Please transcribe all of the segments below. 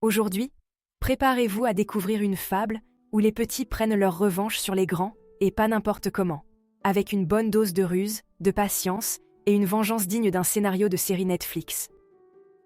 Aujourd'hui, préparez-vous à découvrir une fable où les petits prennent leur revanche sur les grands, et pas n'importe comment, avec une bonne dose de ruse, de patience et une vengeance digne d'un scénario de série Netflix.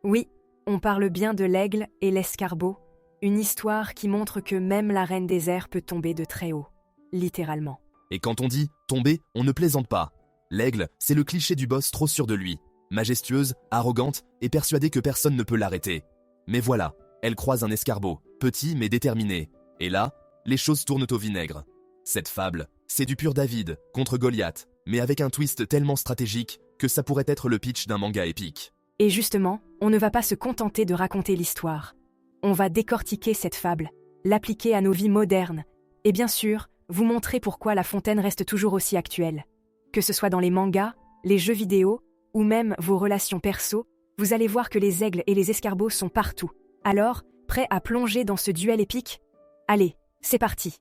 Oui, on parle bien de l'aigle et l'escarbot, une histoire qui montre que même la reine des airs peut tomber de très haut, littéralement. Et quand on dit « tomber », on ne plaisante pas. L'aigle, c'est le cliché du boss trop sûr de lui, majestueuse, arrogante et persuadée que personne ne peut l'arrêter. Mais voilà, elle croise un escarbot, petit mais déterminé. Et là, les choses tournent au vinaigre. Cette fable, c'est du pur David contre Goliath, mais avec un twist tellement stratégique que ça pourrait être le pitch d'un manga épique. Et justement, on ne va pas se contenter de raconter l'histoire. On va décortiquer cette fable, l'appliquer à nos vies modernes, et bien sûr, vous montrer pourquoi La Fontaine reste toujours aussi actuelle. Que ce soit dans les mangas, les jeux vidéo, ou même vos relations perso, vous allez voir que les aigles et les escarbots sont partout. Alors, prêt à plonger dans ce duel épique ? Allez, c'est parti.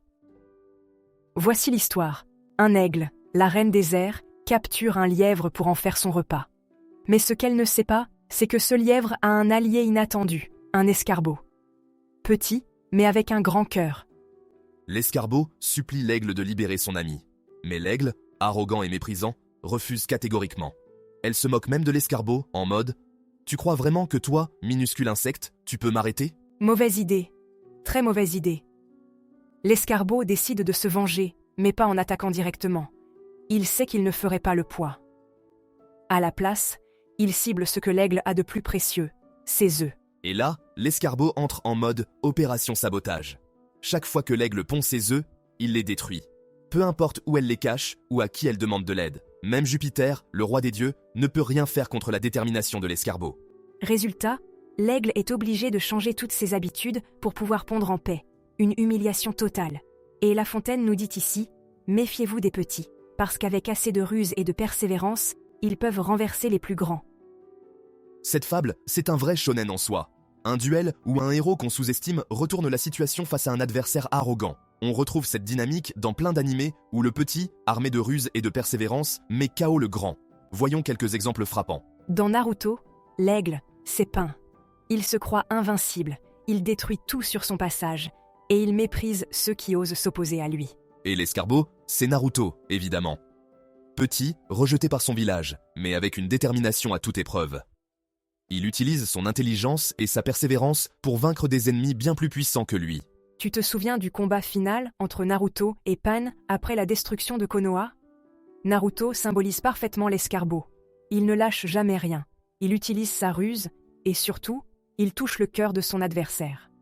Voici l'histoire. Un aigle, la reine des airs, capture un lièvre pour en faire son repas. Mais ce qu'elle ne sait pas, c'est que ce lièvre a un allié inattendu, un escarbot. Petit, mais avec un grand cœur. L'escarbot supplie l'aigle de libérer son ami. Mais l'aigle, arrogant et méprisant, refuse catégoriquement. Elle se moque même de l'escarbot, en mode « Tu crois vraiment que toi, minuscule insecte, tu peux m'arrêter ?» Mauvaise idée. Très mauvaise idée. L'escarbot décide de se venger, mais pas en attaquant directement. Il sait qu'il ne ferait pas le poids. À la place, il cible ce que l'aigle a de plus précieux, ses œufs. Et là, l'escarbot entre en mode « opération sabotage ». Chaque fois que l'aigle pond ses œufs, il les détruit. Peu importe où elle les cache ou à qui elle demande de l'aide. Même Jupiter, le roi des dieux, ne peut rien faire contre la détermination de l'escarbot. Résultat, l'aigle est obligé de changer toutes ses habitudes pour pouvoir pondre en paix. Une humiliation totale. Et La Fontaine nous dit ici, méfiez-vous des petits, parce qu'avec assez de ruse et de persévérance, ils peuvent renverser les plus grands. Cette fable, c'est un vrai shonen en soi. Un duel où un héros qu'on sous-estime retourne la situation face à un adversaire arrogant. On retrouve cette dynamique dans plein d'animés où le petit, armé de ruse et de persévérance, met KO le grand. Voyons quelques exemples frappants. Dans Naruto, l'aigle, c'est peint. Il se croit invincible, il détruit tout sur son passage, et il méprise ceux qui osent s'opposer à lui. Et l'escarbot, c'est Naruto, évidemment. Petit, rejeté par son village, mais avec une détermination à toute épreuve. Il utilise son intelligence et sa persévérance pour vaincre des ennemis bien plus puissants que lui. Tu te souviens du combat final entre Naruto et Pan après la destruction de Konoha ? Naruto symbolise parfaitement l'escarbot. Il ne lâche jamais rien. Il utilise sa ruse et surtout, il touche le cœur de son adversaire.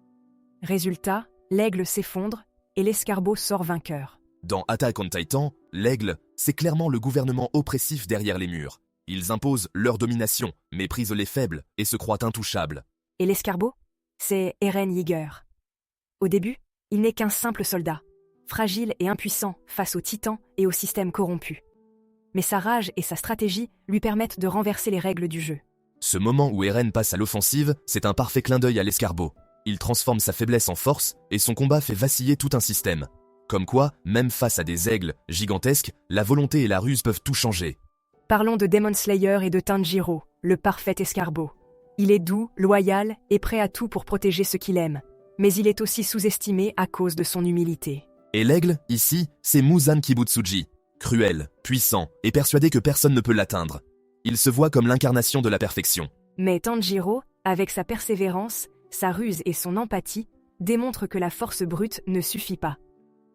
Résultat, l'aigle s'effondre et l'escarbot sort vainqueur. Dans Attack on Titan, l'aigle, c'est clairement le gouvernement oppressif derrière les murs. Ils imposent leur domination, méprisent les faibles et se croient intouchables. Et l'escarbot ? C'est Eren Yeager. Au début, il n'est qu'un simple soldat, fragile et impuissant face aux titans et au système corrompu. Mais sa rage et sa stratégie lui permettent de renverser les règles du jeu. Ce moment où Eren passe à l'offensive, c'est un parfait clin d'œil à l'escarbot. Il transforme sa faiblesse en force et son combat fait vaciller tout un système. Comme quoi, même face à des aigles gigantesques, la volonté et la ruse peuvent tout changer. Parlons de Demon Slayer et de Tanjiro, le parfait escarbot. Il est doux, loyal et prêt à tout pour protéger ce qu'il aime. Mais il est aussi sous-estimé à cause de son humilité. Et l'aigle, ici, c'est Muzan Kibutsuji. Cruel, puissant et persuadé que personne ne peut l'atteindre. Il se voit comme l'incarnation de la perfection. Mais Tanjiro, avec sa persévérance, sa ruse et son empathie, démontre que la force brute ne suffit pas.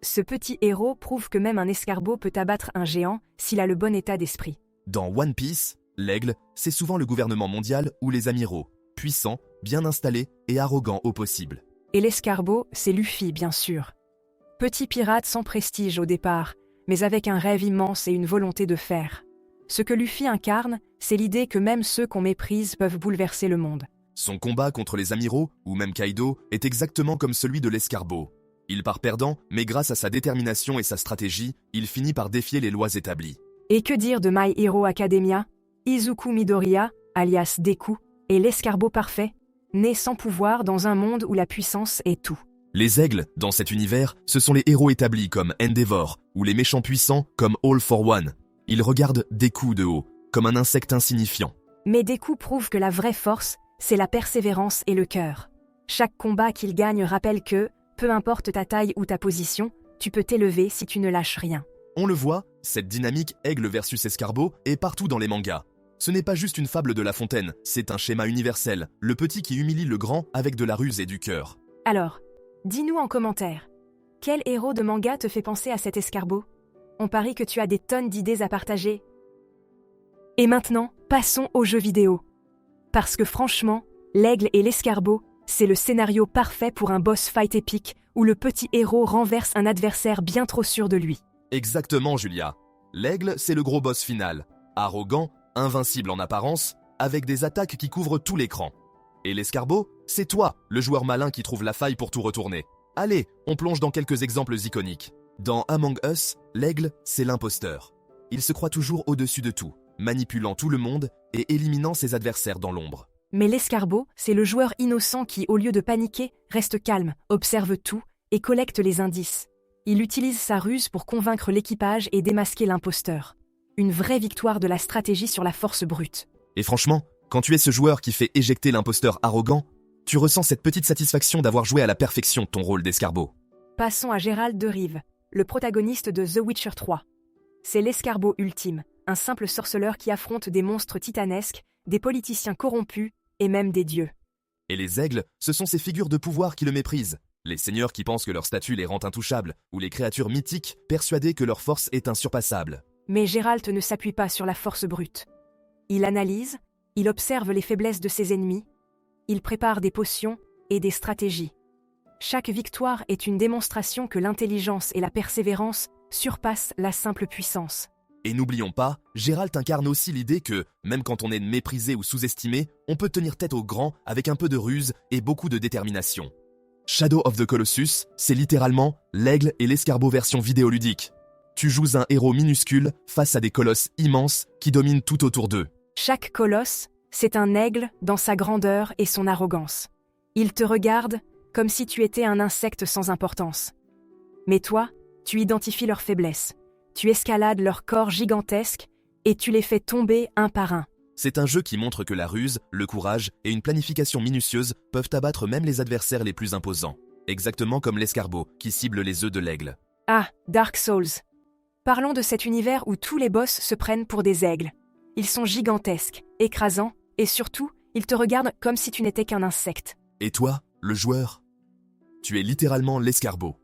Ce petit héros prouve que même un escarbot peut abattre un géant s'il a le bon état d'esprit. Dans One Piece, l'aigle, c'est souvent le gouvernement mondial ou les amiraux, puissants, bien installés et arrogants au possible. Et l'escarbot, c'est Luffy, bien sûr. Petit pirate sans prestige au départ, mais avec un rêve immense et une volonté de faire. Ce que Luffy incarne, c'est l'idée que même ceux qu'on méprise peuvent bouleverser le monde. Son combat contre les amiraux, ou même Kaido, est exactement comme celui de l'escarbot. Il part perdant, mais grâce à sa détermination et sa stratégie, il finit par défier les lois établies. Et que dire de My Hero Academia ? Izuku Midoriya, alias Deku, est l'escarbot parfait, né sans pouvoir dans un monde où la puissance est tout. Les aigles, dans cet univers, ce sont les héros établis comme Endeavor, ou les méchants puissants comme All for One. Ils regardent Deku de haut, comme un insecte insignifiant. Mais Deku prouve que la vraie force, c'est la persévérance et le cœur. Chaque combat qu'il gagne rappelle que, peu importe ta taille ou ta position, tu peux t'élever si tu ne lâches rien. On le voit, cette dynamique aigle versus escargot est partout dans les mangas. Ce n'est pas juste une fable de La Fontaine, c'est un schéma universel, le petit qui humilie le grand avec de la ruse et du cœur. Alors, dis-nous en commentaire, quel héros de manga te fait penser à cet escargot? On parie que tu as des tonnes d'idées à partager. Et maintenant, passons aux jeux vidéo. Parce que franchement, l'aigle et l'escargot, c'est le scénario parfait pour un boss fight épique où le petit héros renverse un adversaire bien trop sûr de lui. Exactement, Julia. L'aigle, c'est le gros boss final. Arrogant, invincible en apparence, avec des attaques qui couvrent tout l'écran. Et l'escargot, c'est toi, le joueur malin qui trouve la faille pour tout retourner. Allez, on plonge dans quelques exemples iconiques. Dans Among Us, l'aigle, c'est l'imposteur. Il se croit toujours au-dessus de tout, manipulant tout le monde et éliminant ses adversaires dans l'ombre. Mais l'escargot, c'est le joueur innocent qui, au lieu de paniquer, reste calme, observe tout et collecte les indices. Il utilise sa ruse pour convaincre l'équipage et démasquer l'imposteur. Une vraie victoire de la stratégie sur la force brute. Et franchement, quand tu es ce joueur qui fait éjecter l'imposteur arrogant, tu ressens cette petite satisfaction d'avoir joué à la perfection ton rôle d'escargot. Passons à Gérald de Rive, le protagoniste de The Witcher 3. C'est l'escargot ultime, un simple sorceleur qui affronte des monstres titanesques, des politiciens corrompus et même des dieux. Et les aigles, ce sont ces figures de pouvoir qui le méprisent. Les seigneurs qui pensent que leur statut les rend intouchables, ou les créatures mythiques persuadées que leur force est insurpassable. Mais Gérald ne s'appuie pas sur la force brute. Il analyse, il observe les faiblesses de ses ennemis, il prépare des potions et des stratégies. Chaque victoire est une démonstration que l'intelligence et la persévérance surpassent la simple puissance. Et n'oublions pas, Gérald incarne aussi l'idée que, même quand on est méprisé ou sous-estimé, on peut tenir tête au grand avec un peu de ruse et beaucoup de détermination. Shadow of the Colossus, c'est littéralement l'aigle et l'escargot version vidéoludique. Tu joues un héros minuscule face à des colosses immenses qui dominent tout autour d'eux. Chaque colosse, c'est un aigle dans sa grandeur et son arrogance. Il te regarde comme si tu étais un insecte sans importance. Mais toi, tu identifies leurs faiblesses. Tu escalades leur corps gigantesque et tu les fais tomber un par un. C'est un jeu qui montre que la ruse, le courage et une planification minutieuse peuvent abattre même les adversaires les plus imposants. Exactement comme l'escargot qui cible les œufs de l'aigle. Ah, Dark Souls. Parlons de cet univers où tous les boss se prennent pour des aigles. Ils sont gigantesques, écrasants, et surtout, ils te regardent comme si tu n'étais qu'un insecte. Et toi, le joueur? Tu es littéralement l'escargot.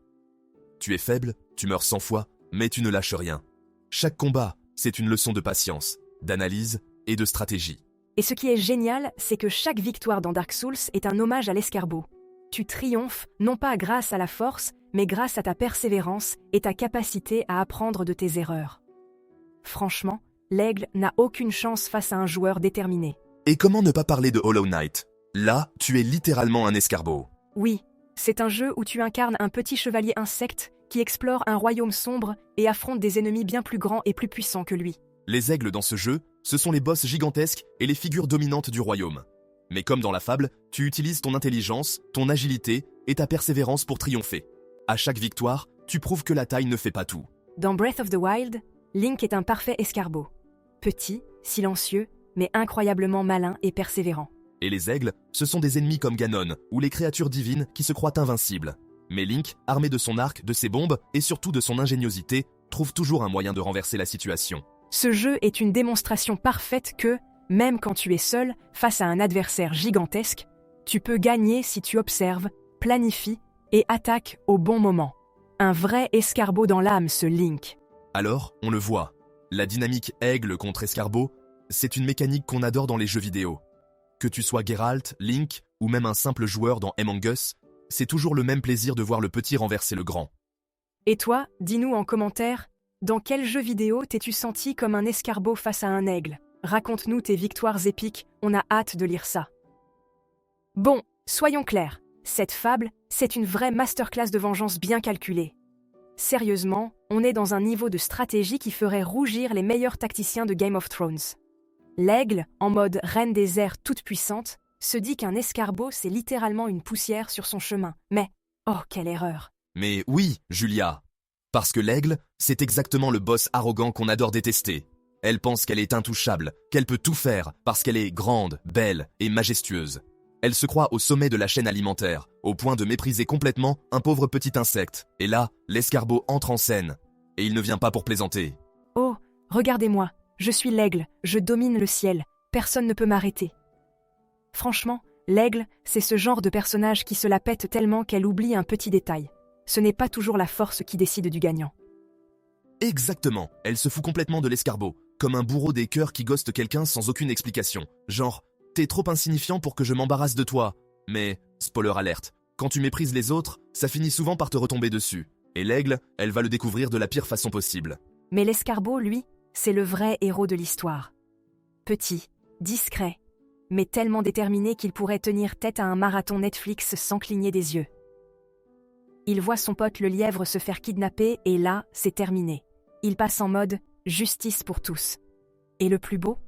Tu es faible, tu meurs 100 fois, mais tu ne lâches rien. Chaque combat, c'est une leçon de patience, d'analyse et de stratégie. Et ce qui est génial, c'est que chaque victoire dans Dark Souls est un hommage à l'escargot. Tu triomphes, non pas grâce à la force, mais grâce à ta persévérance et ta capacité à apprendre de tes erreurs. Franchement, l'aigle n'a aucune chance face à un joueur déterminé. Et comment ne pas parler de Hollow Knight? Là, tu es littéralement un escargot. Oui, c'est un jeu où tu incarnes un petit chevalier insecte qui explore un royaume sombre et affronte des ennemis bien plus grands et plus puissants que lui. Les aigles dans ce jeu, ce sont les boss gigantesques et les figures dominantes du royaume. Mais comme dans la fable, tu utilises ton intelligence, ton agilité et ta persévérance pour triompher. À chaque victoire, tu prouves que la taille ne fait pas tout. Dans Breath of the Wild, Link est un parfait escargot. Petit, silencieux, mais incroyablement malin et persévérant. Et les aigles, ce sont des ennemis comme Ganon ou les créatures divines qui se croient invincibles. Mais Link, armé de son arc, de ses bombes et surtout de son ingéniosité, trouve toujours un moyen de renverser la situation. Ce jeu est une démonstration parfaite que, même quand tu es seul, face à un adversaire gigantesque, tu peux gagner si tu observes, planifies et attaques au bon moment. Un vrai escargot dans l'âme, ce Link. Alors, on le voit, la dynamique aigle contre escargot, c'est une mécanique qu'on adore dans les jeux vidéo. Que tu sois Geralt, Link ou même un simple joueur dans Among Us, c'est toujours le même plaisir de voir le petit renverser le grand. Et toi, dis-nous en commentaire, dans quel jeu vidéo t'es-tu senti comme un escargot face à un aigle? Raconte-nous tes victoires épiques, on a hâte de lire ça. Bon, soyons clairs, cette fable, c'est une vraie masterclass de vengeance bien calculée. Sérieusement, on est dans un niveau de stratégie qui ferait rougir les meilleurs tacticiens de Game of Thrones. L'aigle, en mode reine des airs toute puissante, se dit qu'un escargot c'est littéralement une poussière sur son chemin. Mais, oh quelle erreur! Mais oui, Julia, parce que l'aigle, c'est exactement le boss arrogant qu'on adore détester. Elle pense qu'elle est intouchable, qu'elle peut tout faire parce qu'elle est grande, belle et majestueuse. Elle se croit au sommet de la chaîne alimentaire, au point de mépriser complètement un pauvre petit insecte. Et là, l'escargot entre en scène. Et il ne vient pas pour plaisanter. Oh, regardez-moi, je suis l'aigle, je domine le ciel, personne ne peut m'arrêter. Franchement, l'aigle, c'est ce genre de personnage qui se la pète tellement qu'elle oublie un petit détail. Ce n'est pas toujours la force qui décide du gagnant. Exactement, elle se fout complètement de l'escargot, comme un bourreau des cœurs qui ghoste quelqu'un sans aucune explication. Genre, t'es trop insignifiant pour que je m'embarrasse de toi. Mais, spoiler alerte, quand tu méprises les autres, ça finit souvent par te retomber dessus. Et l'aigle, elle va le découvrir de la pire façon possible. Mais l'escargot, lui, c'est le vrai héros de l'histoire. Petit, discret, mais tellement déterminé qu'il pourrait tenir tête à un marathon Netflix sans cligner des yeux. Il voit son pote le lièvre se faire kidnapper et là, c'est terminé. Il passe en mode « justice pour tous ». Et le plus beau,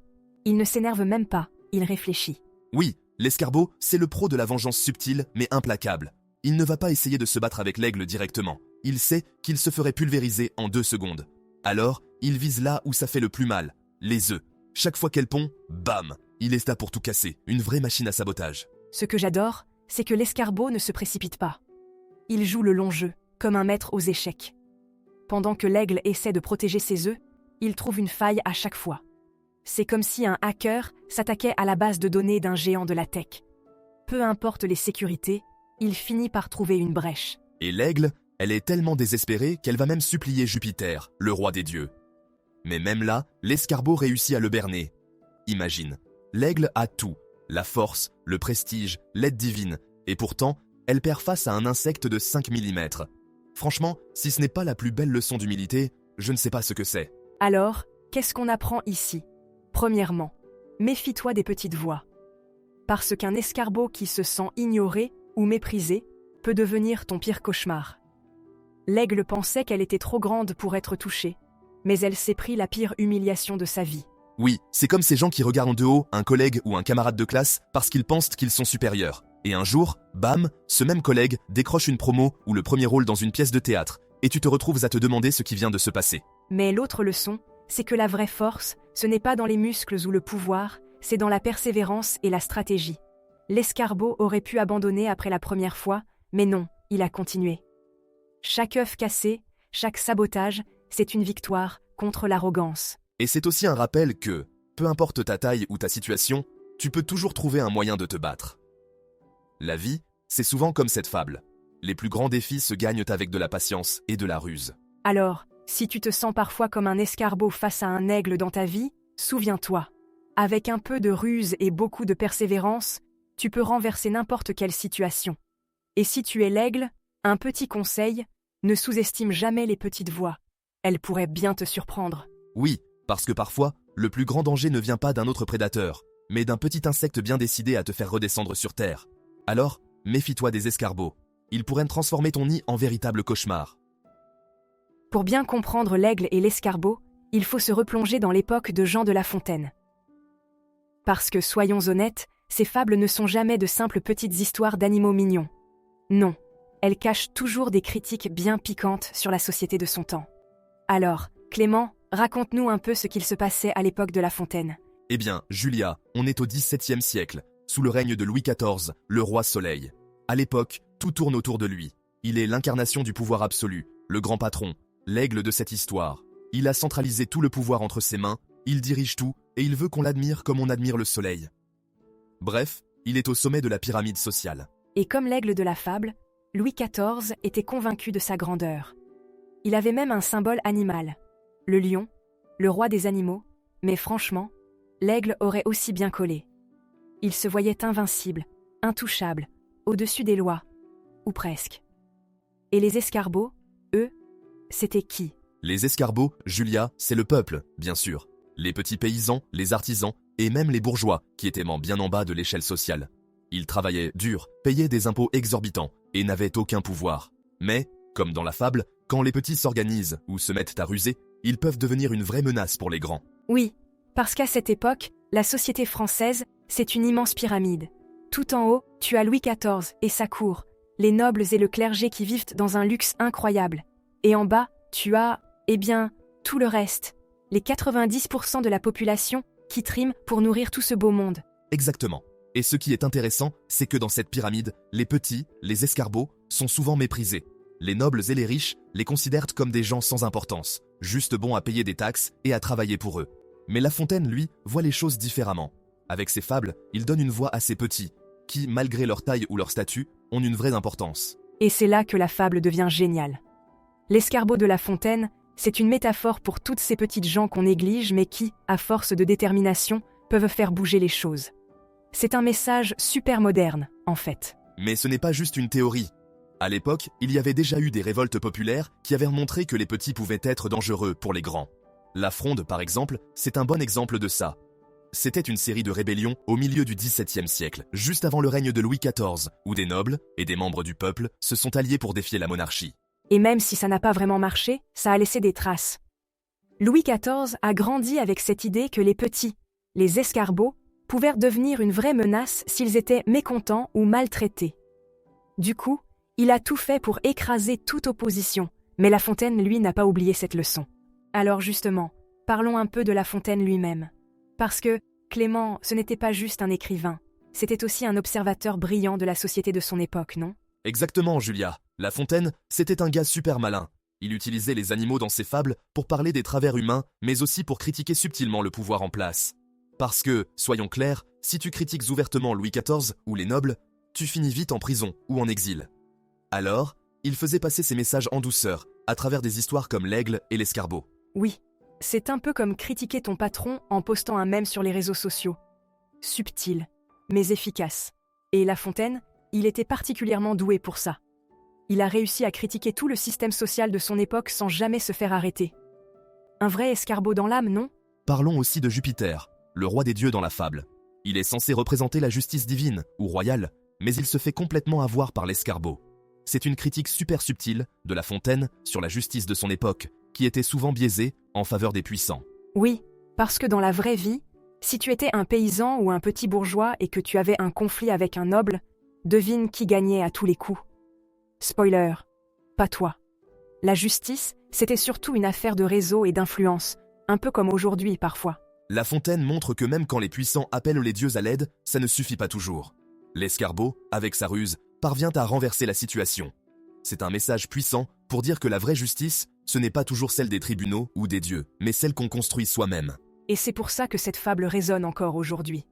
il ne s'énerve même pas, il réfléchit. Oui, l'escargot, c'est le pro de la vengeance subtile mais implacable. Il ne va pas essayer de se battre avec l'aigle directement. Il sait qu'il se ferait pulvériser en 2 secondes. Alors, il vise là où ça fait le plus mal, les œufs. Chaque fois qu'elle pond, bam, il est là pour tout casser, une vraie machine à sabotage. Ce que j'adore, c'est que l'escargot ne se précipite pas. Il joue le long jeu, comme un maître aux échecs. Pendant que l'aigle essaie de protéger ses œufs, il trouve une faille à chaque fois. C'est comme si un hacker s'attaquait à la base de données d'un géant de la tech. Peu importe les sécurités, il finit par trouver une brèche. Et l'aigle, elle est tellement désespérée qu'elle va même supplier Jupiter, le roi des dieux. Mais même là, l'escargot réussit à le berner. Imagine, l'aigle a tout, la force, le prestige, l'aide divine, et pourtant, elle perd face à un insecte de 5 mm. Franchement, si ce n'est pas la plus belle leçon d'humilité, je ne sais pas ce que c'est. Alors, qu'est-ce qu'on apprend ici ? Premièrement, méfie-toi des petites voix. Parce qu'un escargot qui se sent ignoré ou méprisé peut devenir ton pire cauchemar. L'aigle pensait qu'elle était trop grande pour être touchée, mais elle s'est pris la pire humiliation de sa vie. Oui, c'est comme ces gens qui regardent de haut un collègue ou un camarade de classe parce qu'ils pensent qu'ils sont supérieurs. Et un jour, bam, ce même collègue décroche une promo ou le premier rôle dans une pièce de théâtre, et tu te retrouves à te demander ce qui vient de se passer. Mais l'autre leçon, c'est que la vraie force, ce n'est pas dans les muscles ou le pouvoir, c'est dans la persévérance et la stratégie. L'escargot aurait pu abandonner après la première fois, mais non, il a continué. Chaque œuf cassé, chaque sabotage, c'est une victoire contre l'arrogance. Et c'est aussi un rappel que, peu importe ta taille ou ta situation, tu peux toujours trouver un moyen de te battre. La vie, c'est souvent comme cette fable. Les plus grands défis se gagnent avec de la patience et de la ruse. Alors, si tu te sens parfois comme un escargot face à un aigle dans ta vie, souviens-toi. Avec un peu de ruse et beaucoup de persévérance, tu peux renverser n'importe quelle situation. Et si tu es l'aigle, un petit conseil, ne sous-estime jamais les petites voix. Elles pourraient bien te surprendre. Oui, parce que parfois, le plus grand danger ne vient pas d'un autre prédateur, mais d'un petit insecte bien décidé à te faire redescendre sur terre. Alors, méfie-toi des escargots. Ils pourraient transformer ton nid en véritable cauchemar. Pour bien comprendre l'aigle et l'escargot, il faut se replonger dans l'époque de Jean de La Fontaine. Parce que, soyons honnêtes, ces fables ne sont jamais de simples petites histoires d'animaux mignons. Non, elles cachent toujours des critiques bien piquantes sur la société de son temps. Alors, Clément, raconte-nous un peu ce qu'il se passait à l'époque de La Fontaine. Eh bien, Julia, on est au XVIIe siècle, sous le règne de Louis XIV, le roi Soleil. À l'époque, tout tourne autour de lui. Il est l'incarnation du pouvoir absolu, le grand patron, l'aigle de cette histoire. Il a centralisé tout le pouvoir entre ses mains, il dirige tout, et il veut qu'on l'admire comme on admire le soleil. Bref, il est au sommet de la pyramide sociale. Et comme l'aigle de la fable, Louis XIV était convaincu de sa grandeur. Il avait même un symbole animal, le lion, le roi des animaux, mais franchement, l'aigle aurait aussi bien collé. Il se voyait invincible, intouchable, au-dessus des lois, ou presque. Et les escargots, eux, c'était qui ? Les escargots, Julia, c'est le peuple, bien sûr. Les petits paysans, les artisans, et même les bourgeois, qui étaient bien en bas de l'échelle sociale. Ils travaillaient dur, payaient des impôts exorbitants, et n'avaient aucun pouvoir. Mais, comme dans la fable, quand les petits s'organisent ou se mettent à ruser, ils peuvent devenir une vraie menace pour les grands. Oui, parce qu'à cette époque, la société française, c'est une immense pyramide. Tout en haut, tu as Louis XIV et sa cour, les nobles et le clergé qui vivent dans un luxe incroyable. Et en bas, tu as, tout le reste, les 90% de la population qui triment pour nourrir tout ce beau monde. Exactement. Et ce qui est intéressant, c'est que dans cette pyramide, les petits, les escarbots, sont souvent méprisés. Les nobles et les riches les considèrent comme des gens sans importance, juste bons à payer des taxes et à travailler pour eux. Mais La Fontaine, lui, voit les choses différemment. Avec ses fables, il donne une voix à ces petits, qui, malgré leur taille ou leur statut, ont une vraie importance. Et c'est là que la fable devient géniale. L'escarbot de La Fontaine, c'est une métaphore pour toutes ces petites gens qu'on néglige mais qui, à force de détermination, peuvent faire bouger les choses. C'est un message super moderne, en fait. Mais ce n'est pas juste une théorie. À l'époque, il y avait déjà eu des révoltes populaires qui avaient montré que les petits pouvaient être dangereux pour les grands. La Fronde, par exemple, c'est un bon exemple de ça. C'était une série de rébellions au milieu du XVIIe siècle, juste avant le règne de Louis XIV, où des nobles et des membres du peuple se sont alliés pour défier la monarchie. Et même si ça n'a pas vraiment marché, ça a laissé des traces. Louis XIV a grandi avec cette idée que les petits, les escarbots, pouvaient devenir une vraie menace s'ils étaient mécontents ou maltraités. Du coup, il a tout fait pour écraser toute opposition, mais La Fontaine, lui, n'a pas oublié cette leçon. Alors justement, parlons un peu de La Fontaine lui-même. Parce que Clément, ce n'était pas juste un écrivain, c'était aussi un observateur brillant de la société de son époque, non ? Exactement, Julia. La Fontaine, c'était un gars super malin. Il utilisait les animaux dans ses fables pour parler des travers humains, mais aussi pour critiquer subtilement le pouvoir en place. Parce que, soyons clairs, si tu critiques ouvertement Louis XIV ou les nobles, tu finis vite en prison ou en exil. Alors, il faisait passer ses messages en douceur, à travers des histoires comme l'aigle et l'escarbot. Oui, c'est un peu comme critiquer ton patron en postant un mème sur les réseaux sociaux. Subtil, mais efficace. Et La Fontaine, il était particulièrement doué pour ça. Il a réussi à critiquer tout le système social de son époque sans jamais se faire arrêter. Un vrai escarbot dans l'âme, non ? Parlons aussi de Jupiter, le roi des dieux dans la fable. Il est censé représenter la justice divine ou royale, mais il se fait complètement avoir par l'escarbot. C'est une critique super subtile de La Fontaine sur la justice de son époque, qui était souvent biaisée en faveur des puissants. Oui, parce que dans la vraie vie, si tu étais un paysan ou un petit bourgeois et que tu avais un conflit avec un noble, devine qui gagnait à tous les coups. Spoiler, pas toi. La justice, c'était surtout une affaire de réseau et d'influence, un peu comme aujourd'hui parfois. La Fontaine montre que même quand les puissants appellent les dieux à l'aide, ça ne suffit pas toujours. L'escarbot, avec sa ruse, parvient à renverser la situation. C'est un message puissant pour dire que la vraie justice, ce n'est pas toujours celle des tribunaux ou des dieux, mais celle qu'on construit soi-même. Et c'est pour ça que cette fable résonne encore aujourd'hui.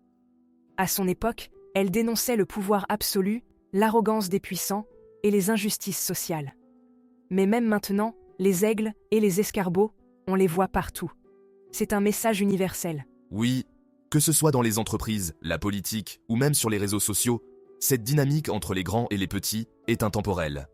À son époque, elle dénonçait le pouvoir absolu, l'arrogance des puissants et les injustices sociales. Mais même maintenant, les aigles et les escarbots, on les voit partout. C'est un message universel. Oui, que ce soit dans les entreprises, la politique ou même sur les réseaux sociaux, cette dynamique entre les grands et les petits est intemporelle.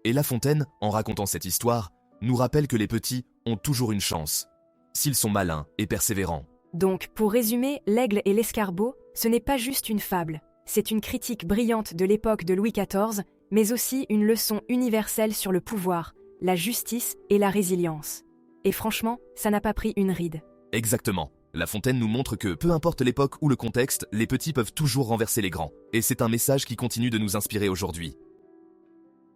Et La Fontaine, en racontant cette histoire, nous rappelle que les petits ont toujours une chance, s'ils sont malins et persévérants. Donc, pour résumer, l'aigle et l'escarbot, ce n'est pas juste une fable, c'est une critique brillante de l'époque de Louis XIV, mais aussi une leçon universelle sur le pouvoir, la justice et la résilience. Et franchement, ça n'a pas pris une ride. Exactement. La Fontaine nous montre que, peu importe l'époque ou le contexte, les petits peuvent toujours renverser les grands. Et c'est un message qui continue de nous inspirer aujourd'hui.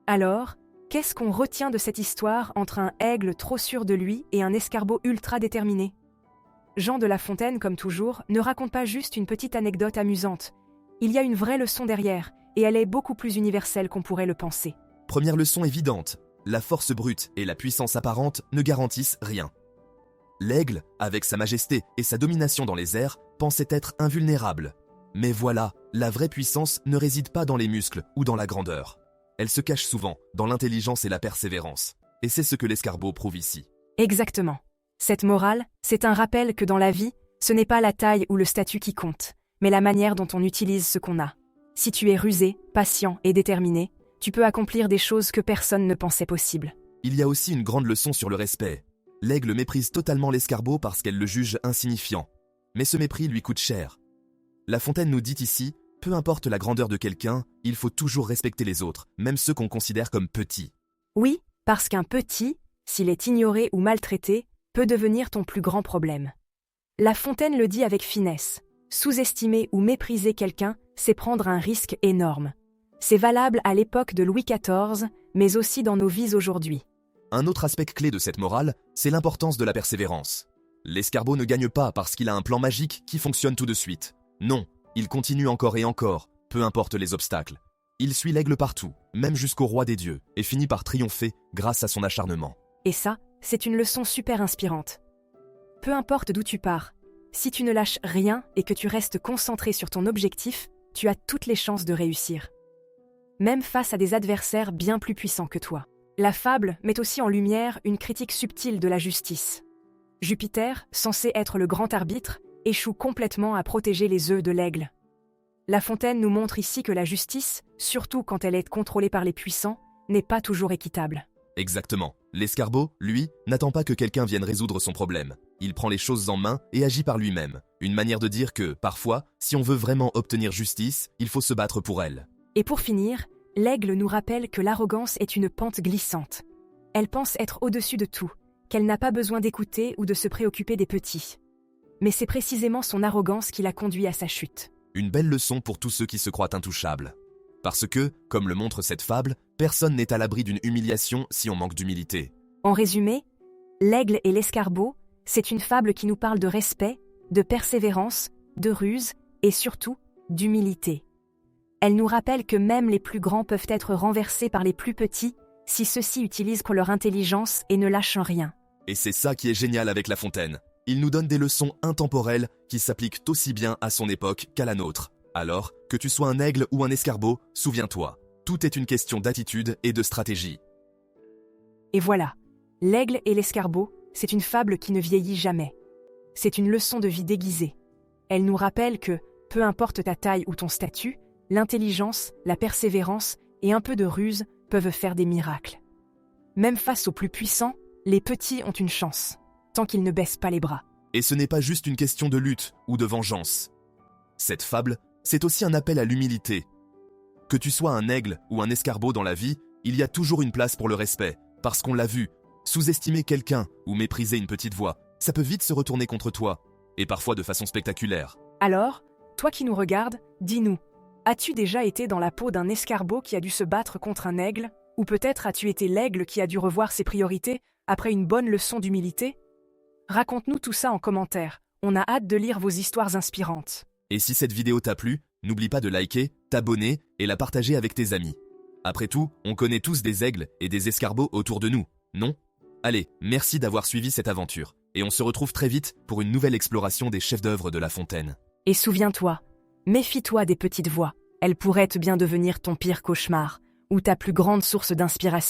Alors, qu'est-ce qu'on retient de cette histoire entre un aigle trop sûr de lui et un escarbot ultra déterminé ? Jean de La Fontaine, comme toujours, ne raconte pas juste une petite anecdote amusante. Il y a une vraie leçon derrière, et elle est beaucoup plus universelle qu'on pourrait le penser. Première leçon évidente, la force brute et la puissance apparente ne garantissent rien. L'aigle, avec sa majesté et sa domination dans les airs, pensait être invulnérable. Mais voilà, la vraie puissance ne réside pas dans les muscles ou dans la grandeur. Elle se cache souvent dans l'intelligence et la persévérance. Et c'est ce que l'escarbot prouve ici. Exactement. Cette morale, c'est un rappel que dans la vie, ce n'est pas la taille ou le statut qui compte, mais la manière dont on utilise ce qu'on a. Si tu es rusé, patient et déterminé, tu peux accomplir des choses que personne ne pensait possibles. Il y a aussi une grande leçon sur le respect. L'aigle méprise totalement l'escarbot parce qu'elle le juge insignifiant. Mais ce mépris lui coûte cher. La Fontaine nous dit ici, peu importe la grandeur de quelqu'un, il faut toujours respecter les autres, même ceux qu'on considère comme petits. Oui, parce qu'un petit, s'il est ignoré ou maltraité, peut devenir ton plus grand problème. La Fontaine le dit avec finesse. Sous-estimer ou mépriser quelqu'un, c'est prendre un risque énorme. C'est valable à l'époque de Louis XIV, mais aussi dans nos vies aujourd'hui. Un autre aspect clé de cette morale, c'est l'importance de la persévérance. L'escarbot ne gagne pas parce qu'il a un plan magique qui fonctionne tout de suite. Non, il continue encore et encore, peu importe les obstacles. Il suit l'aigle partout, même jusqu'au roi des dieux, et finit par triompher grâce à son acharnement. Et ça, c'est une leçon super inspirante. Peu importe d'où tu pars, si tu ne lâches rien et que tu restes concentré sur ton objectif, tu as toutes les chances de réussir. Même face à des adversaires bien plus puissants que toi. La fable met aussi en lumière une critique subtile de la justice. Jupiter, censé être le grand arbitre, échoue complètement à protéger les œufs de l'aigle. La Fontaine nous montre ici que la justice, surtout quand elle est contrôlée par les puissants, n'est pas toujours équitable. Exactement. L'escargot, lui, n'attend pas que quelqu'un vienne résoudre son problème. Il prend les choses en main et agit par lui-même. Une manière de dire que, parfois, si on veut vraiment obtenir justice, il faut se battre pour elle. Et pour finir, l'aigle nous rappelle que l'arrogance est une pente glissante. Elle pense être au-dessus de tout, qu'elle n'a pas besoin d'écouter ou de se préoccuper des petits. Mais c'est précisément son arrogance qui l'a conduit à sa chute. Une belle leçon pour tous ceux qui se croient intouchables. Parce que, comme le montre cette fable, personne n'est à l'abri d'une humiliation si on manque d'humilité. En résumé, l'aigle et l'escargot, c'est une fable qui nous parle de respect, de persévérance, de ruse et surtout d'humilité. Elle nous rappelle que même les plus grands peuvent être renversés par les plus petits si ceux-ci utilisent leur intelligence et ne lâchent rien. Et c'est ça qui est génial avec La Fontaine. Il nous donne des leçons intemporelles qui s'appliquent aussi bien à son époque qu'à la nôtre. Alors, que tu sois un aigle ou un escargot, souviens-toi, tout est une question d'attitude et de stratégie. Et voilà, l'aigle et l'escargot, c'est une fable qui ne vieillit jamais. C'est une leçon de vie déguisée. Elle nous rappelle que, peu importe ta taille ou ton statut, l'intelligence, la persévérance et un peu de ruse peuvent faire des miracles. Même face aux plus puissants, les petits ont une chance, tant qu'ils ne baissent pas les bras. Et ce n'est pas juste une question de lutte ou de vengeance. Cette fable, c'est aussi un appel à l'humilité. Que tu sois un aigle ou un escargot dans la vie, il y a toujours une place pour le respect, parce qu'on l'a vu. Sous-estimer quelqu'un ou mépriser une petite voix, ça peut vite se retourner contre toi, et parfois de façon spectaculaire. Alors, toi qui nous regardes, dis-nous, as-tu déjà été dans la peau d'un escargot qui a dû se battre contre un aigle? Ou peut-être as-tu été l'aigle qui a dû revoir ses priorités après une bonne leçon d'humilité? Raconte-nous tout ça en commentaire, on a hâte de lire vos histoires inspirantes. Et si cette vidéo t'a plu, n'oublie pas de liker, t'abonner et la partager avec tes amis. Après tout, on connaît tous des aigles et des escargots autour de nous, non? Allez, merci d'avoir suivi cette aventure, et on se retrouve très vite pour une nouvelle exploration des chefs-d'œuvre de La Fontaine. Et souviens-toi, méfie-toi des petites voix, elles pourraient bien devenir ton pire cauchemar, ou ta plus grande source d'inspiration.